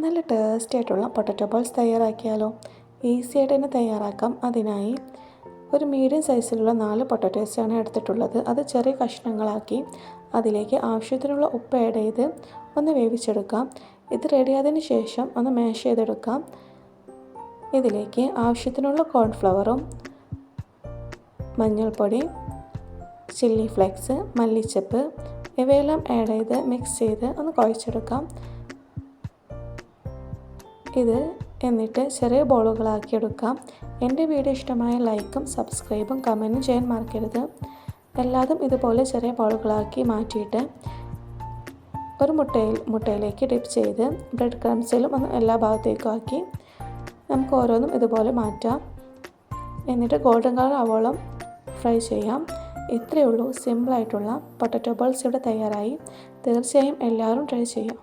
നല്ല ടേസ്റ്റി ആയിട്ടുള്ള potato balls തയ്യാറാക്കിയാലോ? Easy ആയിട്ട് തന്നെ തയ്യാറാക്കാം. അതിനായി ഒരു മീഡിയം സൈസിലുള്ള 4 പൊട്ടറ്റോസാണ് എടുത്തിട്ടുള്ളത്. അത് ചെറിയ കഷ്ണങ്ങളാക്കി അതിലേക്ക് ആവശ്യത്തിനുള്ള ഉപ്പ് ആഡ് ചെയ്ത് ഒന്ന് വേവിച്ചെടുക്കാം. ഇത് റെഡിയായതിന് ശേഷം ഒന്ന് മാഷ് ചെയ്തെടുക്കാം. ഇതിലേക്ക് ആവശ്യത്തിനുള്ള കോൺഫ്ലവറും മഞ്ഞൾപ്പൊടി, ചില്ലി ഫ്ലേക്സ്, മല്ലിച്ചപ്പ് ഇവയെല്ലാം ആഡ് ചെയ്ത് മിക്സ് ചെയ്ത് ഒന്ന് കുഴച്ചെടുക്കാം. എന്നിട്ട് ചെറിയ ബോളുകളാക്കിയെടുക്കാം. എൻ്റെ വീഡിയോ ഇഷ്ടമായ ലൈക്കും സബ്സ്ക്രൈബും കമൻറ്റും ചെയ്യാൻ മറക്കരുത്. എല്ലാതും ഇതുപോലെ ചെറിയ ബോളുകളാക്കി മാറ്റിയിട്ട് ഒരു മുട്ടയിലേക്ക് ഡിപ്പ് ചെയ്ത് ബ്രെഡ് ക്രംസിലും ഒന്ന് എല്ലാ ഭാഗത്തേക്കും ആക്കി നമുക്ക് ഓരോന്നും ഇതുപോലെ മാറ്റാം. എന്നിട്ട് ഗോൾഡൻ കളർ ആവോളം ഫ്രൈ ചെയ്യാം. ഇത്രയേ ഉള്ളൂ. സിമ്പിളായിട്ടുള്ള പൊട്ടറ്റോ ബോൾസ് ഇവിടെ തയ്യാറായി. തീർച്ചയായും എല്ലാവരും ട്രൈ ചെയ്യാം.